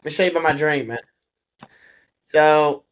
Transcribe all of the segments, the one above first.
Let me show you about my drink, man. So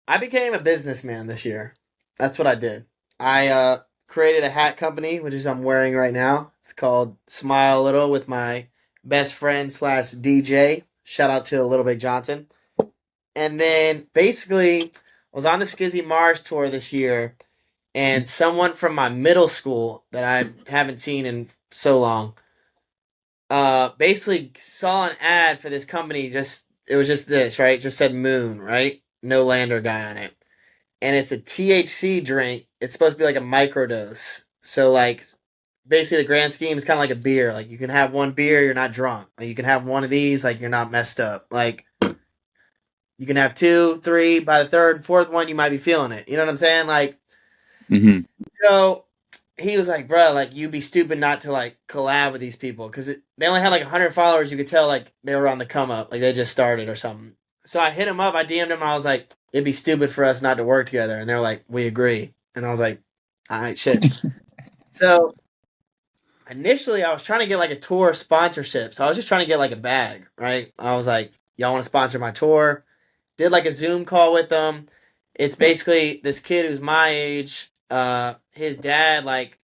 I became a businessman this year. That's what I did. I created a hat company, which is I'm wearing right now. It's called Smile a Little with my best friend slash DJ. Shout out to Little Big Johnson. And then basically, I was on the Skizzy Mars tour this year, and someone from my middle school that I haven't seen in so long, basically saw an ad for this company. Just it was just this, right? It just said Moon, right? No Lander guy on it, and it's a THC drink. It's supposed to be like a microdose. So like, basically, the grand scheme is kind of like a beer. Like you can have one beer, you're not drunk. Like you can have one of these, like you're not messed up. Like you can have two, three. By the third, fourth one, you might be feeling it. You know what I'm saying? Like, Mm-hmm. so he was like, bro, like you'd be stupid not to like collab with these people because they only had like 100 followers. You could tell like they were on the come up, like they just started or something. So I hit him up, I DM'd him, I was like, it'd be stupid for us not to work together, and they're like, we agree, and I was like, all right, shit. So initially, I was trying to get like a tour sponsorship, so I was just trying to get like a bag, right? I was like, y'all want to sponsor my tour? Did like a Zoom call with them. It's basically this kid who's my age. His dad, like,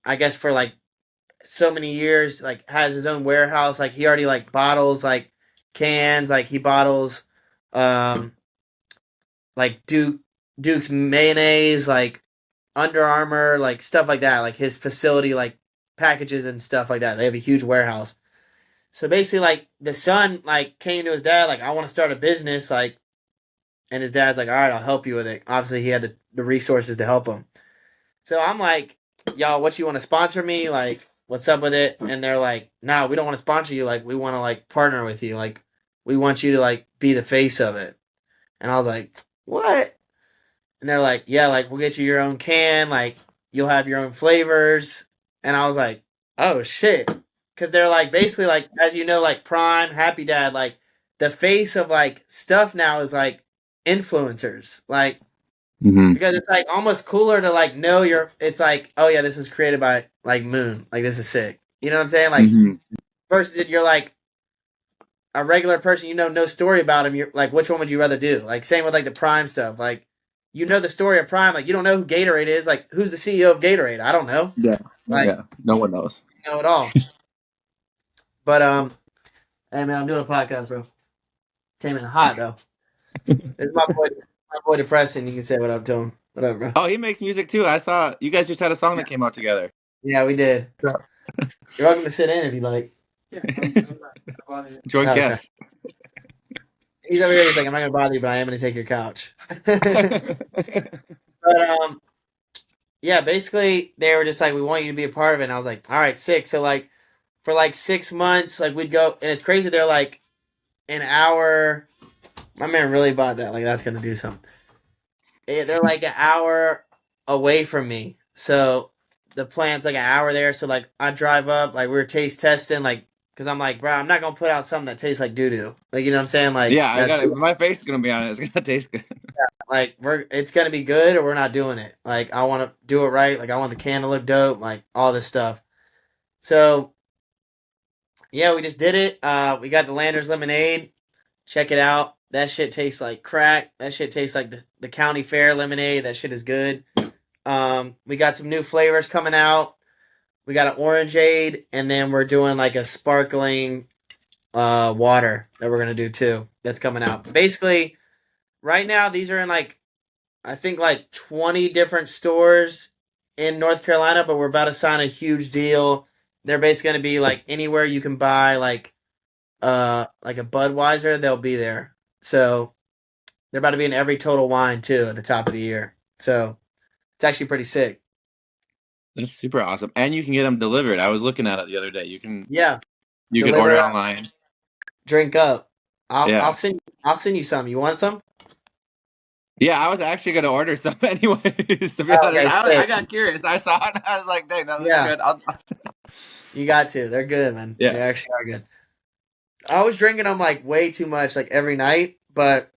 I guess for like so many years, like has his own warehouse. Like he already like bottles like cans, like he bottles um like Duke's mayonnaise, like Under Armour, like stuff like that. Like his facility, like packages and stuff like that. They have a huge warehouse. So basically, like the son, like came to his dad, like I want to start a business, like, and his dad's like, all right, I'll help you with it. Obviously, he had the resources to help him. So I'm like, y'all, what you want to sponsor me? Like, what's up with it? And they're like, nah, we don't want to sponsor you. Like, we want to like partner with you. Like, we want you to like be the face of it. And I was like, what? And they're like, yeah, like we'll get you your own can. Like, you'll have your own flavors. And I was like, oh shit. Because they're like, basically, like, as you know, like Prime, Happy Dad, like the face of like stuff now is like influencers. Like, Mm-hmm. because it's like almost cooler to like know you're. It's like, oh yeah, this was created by like Moon. Like this is sick. You know what I'm saying? Like Mm-hmm. versus you're like a regular person, you know no story about him. You're like, which one would you rather do? Like same with like the Prime stuff. Like you know the story of Prime. Like you don't know who Gatorade is. Like who's the CEO of Gatorade? I don't know. Yeah. Like Yeah. No one knows. you know it all. But hey man, I'm doing a podcast, bro. Came in hot though. This is my boy Depression. You can say what up to him. Whatever, bro. Oh, he makes music too. I saw you guys just had a song that came out together. Yeah, we did. Yeah. You're welcome to sit in if you like. Joint Oh, okay. guest. He's over here. He's like, I'm not gonna bother you, but I am gonna take your couch. But yeah, basically they were just like, we want you to be a part of it. And I was like, all right, sick. So like for like 6 months, like we'd go, and it's crazy. They're like an hour. My man really bought that. Like that's gonna do something. They're like an hour away from me. So the plant's like an hour there. So like I drive up, like we were taste testing, like because I'm like, bro, I'm not gonna put out something that tastes like doo doo. Like you know what I'm saying? Like Yeah, I that's got it. My face is gonna be on it. It's gonna taste good. like it's gonna be good or we're not doing it. Like I want to do it right. Like I want the can to look dope. Like all this stuff. So yeah, we just did it. We got the Landers lemonade. Check it out. That shit tastes like crack. That shit tastes like the county fair lemonade. That shit is good. We got some new flavors coming out. We got an orangeade, and then we're doing like a sparkling water that we're gonna do too. That's coming out. Basically, right now these are in like I think like 20 different stores in North Carolina, but we're about to sign a huge deal. They're basically gonna be like anywhere you can buy like a Budweiser, they'll be there. So they're about to be in every Total Wine too at the top of the year. So it's actually pretty sick. That's super awesome. And you can get them delivered. I was looking at it the other day. You can Yeah, order deliver, online. drink up. Yeah. I'll send you some. You want some? Yeah, I was actually gonna order some anyways, to be Oh, honest. okay, I sick. got curious. I saw it and I was like, dang, that looks Yeah, good. you got to. They're good, man. They Yeah. actually are good. I was drinking them like way too much, like every night, but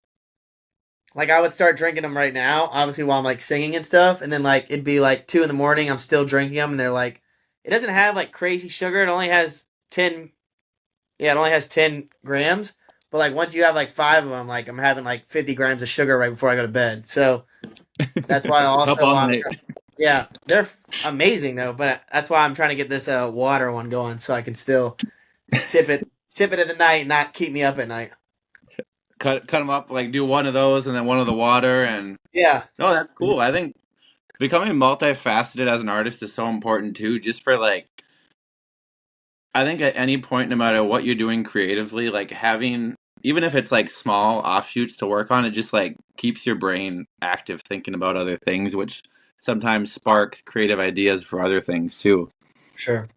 like I would start drinking them right now, obviously while I'm like singing and stuff, and then like it'd be like 2 in the morning, I'm still drinking them, and they're like, it doesn't have like crazy sugar. It only has 10 Yeah, it only has 10 grams. But like once you have like five of them, like I'm having like 50 grams of sugar right before I go to bed. So that's why Up also all I'm night. yeah, they're amazing though. But that's why I'm trying to get this water one going so I can still sip it at the night, and not keep me up at night. Cut them up, like do one of those and then one of the water, and Yeah, no, that's cool. I think becoming multifaceted as an artist is so important too, just for like I think at any point, no matter what you're doing creatively, like having, even if it's like small offshoots to work on, it just like keeps your brain active thinking about other things, which sometimes sparks creative ideas for other things too. sure.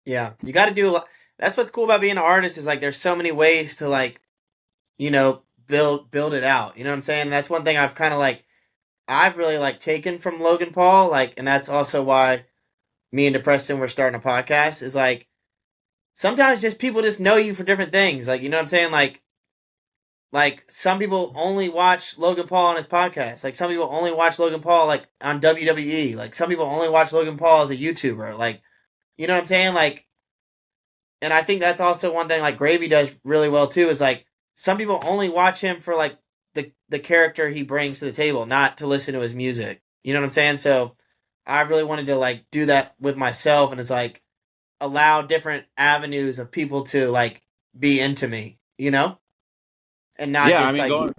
Yeah, you got to do a lot. That's what's cool about being an artist is like there's so many ways to like build it out. You know what I'm saying? That's one thing I've kind of like I've really like taken from Logan Paul, like, and that's also why me and DePreston were starting a podcast. Is like sometimes just people just know you for different things. Like, you know what I'm saying? Like some people only watch Logan Paul on his podcast. Like some people only watch Logan Paul like on WWE. Like some people only watch Logan Paul as a YouTuber. Like, you know what I'm saying? Like, and I think that's also one thing like Gravy does really well too. Is like some people only watch him for like the character he brings to the table, not to listen to his music. You know what I'm saying? So I really wanted to like do that with myself, and it's like allow different avenues of people to like be into me, you know, and not Yeah, I just mean, like going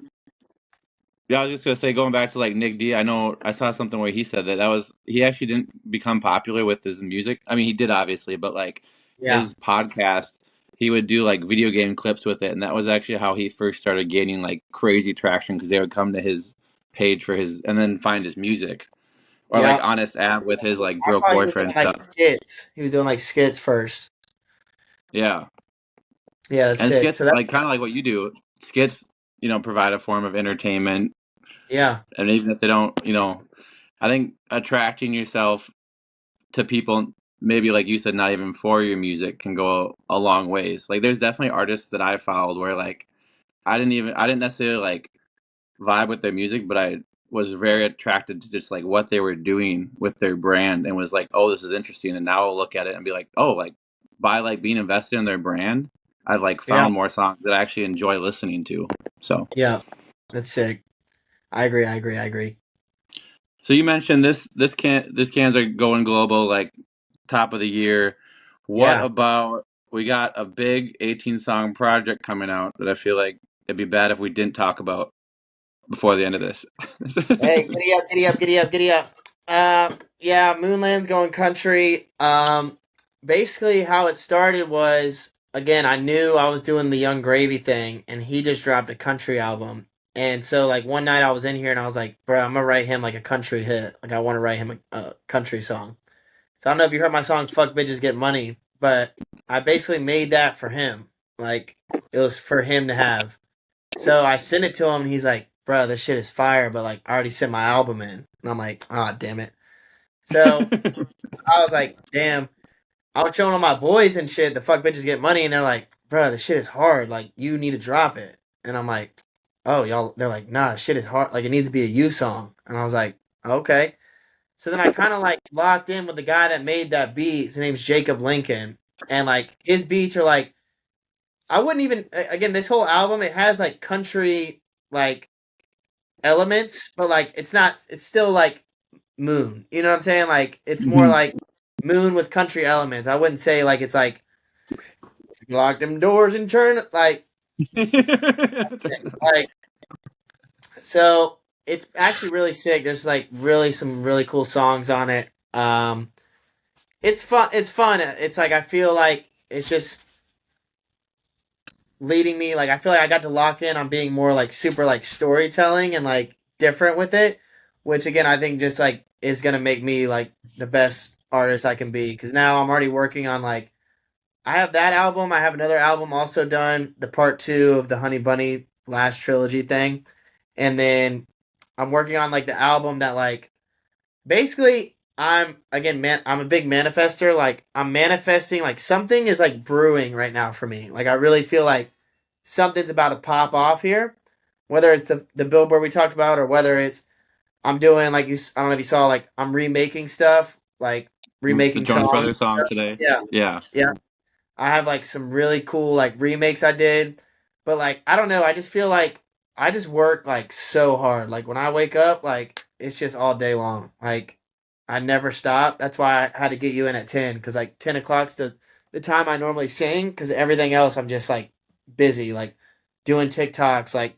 Yeah, I was just gonna say, going back to like Nic D, I know I saw something where he said that he actually didn't become popular with his music. I mean, he did obviously, but like yeah, his podcast, he would do like video game clips with it, and that was actually how he first started gaining like crazy traction because they would come to his page for his and then find his music or like yeah. Honest Ab with his like I broke saw he was doing boyfriend like stuff. skits. He was doing like skits first. Yeah, Yeah, that's and sick. skits So that like kind of like what you do. Skits, provide a form of entertainment, yeah, and even if they don't, I think attracting yourself to people maybe like you said not even for your music can go a long ways. Like there's definitely artists that I followed where like I didn't necessarily like vibe with their music, but I was very attracted to just like what they were doing with their brand and was like, oh, this is interesting. And now I'll look at it and be like, oh, like by like being invested in their brand, I've like yeah, found more songs that I actually enjoy listening to. So yeah. That's sick. I agree. I agree. I agree. so you mentioned this cans are going global like top of the year. What Yeah. about we got a big 18 song project coming out that I feel like it'd be bad if we didn't talk about before the end of this. Hey, giddy up, giddy up, giddy up, giddy up. Yeah, Moonland's going country. Basically how it started was again, I knew I was doing the Young Gravy thing, and he just dropped a country album. And so like one night I was in here and I was like, bro, I'm gonna write him like a country hit. Like I want to write him a country song. So I don't know if you heard my song "Fuck Bitches Get Money," but I basically made that for him. Like it was for him to have. So I sent it to him, and he's like, "Bro, this shit is fire," but like I already sent my album in, and I'm like, "Ah, damn it." So I was like, "Damn." I was showing all my boys and shit. The fuck bitches get money, and they're like, "Bro, this shit is hard. Like you need to drop it." And I'm like, "Oh, y'all." They're like, "Nah, shit is hard. Like it needs to be a you song." And I was like, "Okay." So then I kind of like locked in with the guy that made that beat. His name's Jacob Lincoln, and like his beats are like I wouldn't even again this whole album it has like country like elements, but like it's not. It's still like Moon. You know what I'm saying? Like it's more Mhm. like Moon with country elements. I wouldn't say like it's like lock them doors and turn like so. It's actually really sick. There's like really some really cool songs on it. It's fun. It's fun. It's like I feel like it's just leading me. Like I feel like I got to lock in on being more like super like storytelling and like different with it, which again I think just like is gonna make me like the best artist I can be. Because now I'm already working on like I have that album. I have another album also done, the part two of the Honey Bunny last trilogy thing, and then I'm working on like the album that like basically I'm again man I'm a big manifester. Like I'm manifesting like something is like brewing right now for me. Like I really feel like something's about to pop off here. Whether it's the billboard we talked about or whether it's I'm doing like I don't know if you saw like I'm remaking stuff, like The remaking Jonas songs. Brothers song today. Yeah. Yeah. Yeah. I have like some really cool like remakes I did, but like I don't know, I just feel like I just work like so hard. Like when I wake up, like it's just all day long. Like I never stop. That's why I had to get you in at 10 because like 10 o'clock's the time I normally sing because everything else I'm just like busy, like doing TikToks, like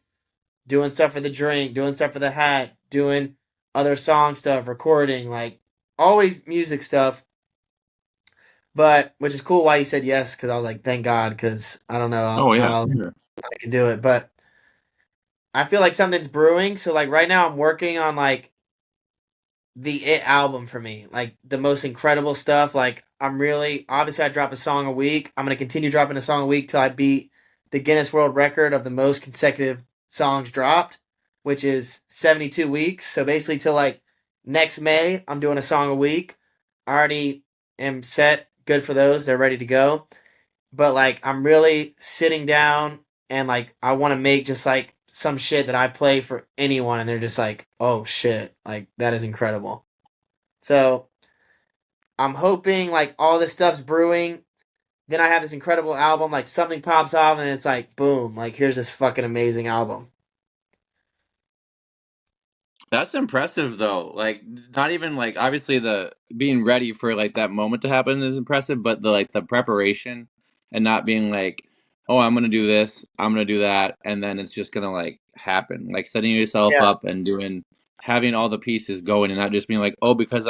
doing stuff for the drink, doing stuff for the hat, doing other song stuff, recording, like always music stuff. But which is cool why you said yes because I was like, thank God because I don't know Oh how yeah, else for sure. I can do it. But I feel like something's brewing. So like right now I'm working on like the it album for me, like the most incredible stuff. Like I'm really obviously I drop a song a week. I'm gonna continue dropping a song a week till I beat the Guinness World Record of the most consecutive songs dropped, which is 72 weeks. So basically till like next May, I'm doing a song a week. I already am set, good for those. They're ready to go. But like I'm really sitting down and like I want to make just like some shit that I play for anyone and they're just like, "Oh shit, like that is incredible." So, I'm hoping like all this stuff's brewing, then I have this incredible album like something pops off and it's like boom, like here's this fucking amazing album. That's impressive though. Like not even like obviously the being ready for like that moment to happen is impressive, but the like the preparation and not being like, "Oh, I'm going to do this, I'm going to do that," and then it's just going to like happen. Like setting yourself Yeah, up and doing having all the pieces going and not just being like, "Oh, because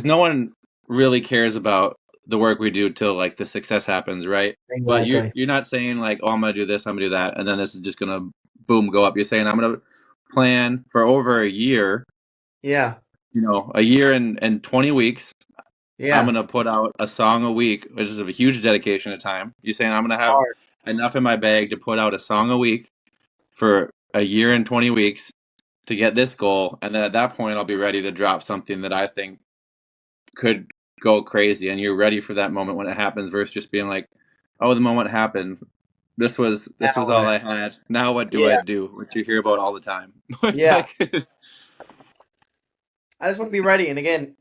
no one really cares about the work we do till like the success happens, right?" But exactly. you're not saying like, "Oh, I'm going to do this, I'm going to do that," and then this is just going to boom go up. You're saying, "I'm going to plan for over a year, Yeah. a year and 20 weeks. I'm Yeah. going to put out a song a week, which is a huge dedication of time. You're saying I'm going to have Hard. enough in my bag to put out a song a week for a year and 20 weeks to get this goal. And then at that point, I'll be ready to drop something that I think could go crazy. And you're ready for that moment when it happens versus just being like, oh, the moment happened. Now This was all what? I had. Now what do I Yeah. do? Which you hear about all the time. Yeah. Like, I just want to be ready and again,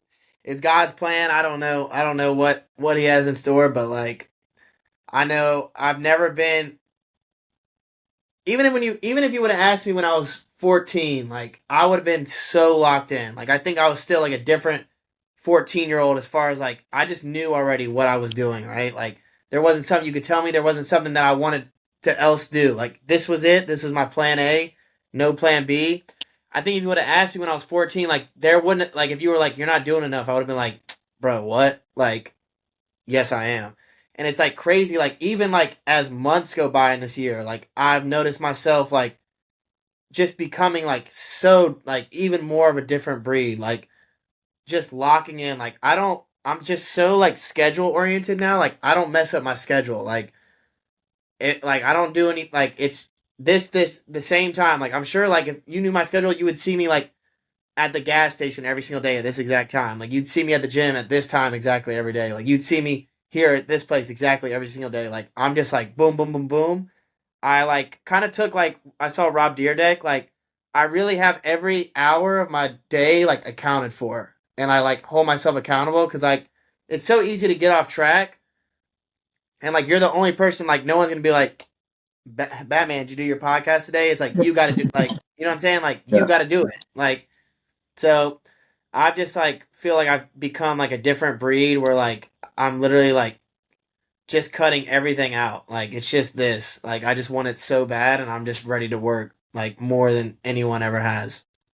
it's God's plan. I don't know. I don't know what he has in store, but like I know I've never been even if you would have asked me when I was 14, like I would have been so locked in. Like I think I was still like a different 14-year-old as far as like I just knew already what I was doing, right? Like there wasn't something you could tell me, there wasn't something that I wanted to else do. Like this was it. This was my plan A, no plan B. I think if you would have asked me when I was 14, like there wouldn't like if you were like you're not doing enough, I would have been like, "Bro, what?" Like yes, I am. And it's like crazy, like even like as months go by in this year, like I've noticed myself like just becoming like so like even more of a different breed. Like just locking in. Like I'm just so like schedule oriented now. Like I don't mess up my schedule. Like it like I don't do any like it's this the same time. Like I'm sure like if you knew my schedule, you would see me like at the gas station every single day at this exact time. Like you'd see me at the gym at this time exactly every day. Like you'd see me here at this place exactly every single day. Like I'm just like boom, boom, boom, boom. I like kind of took like I saw Rob Deerdeck. Like I really have every hour of my day like accounted for, and I like hold myself accountable because like it's so easy to get off track, and like you're the only person like no one's gonna be like Batman. Did you do your podcast today? It's like you got to do like you know what I'm saying. Like you yeah. got to do it. Like so I've just like feel like I've become like a different breed where like I'm literally like just cutting everything out. Like it's just this. Like I just want it so bad and I'm just ready to work like more than anyone ever has.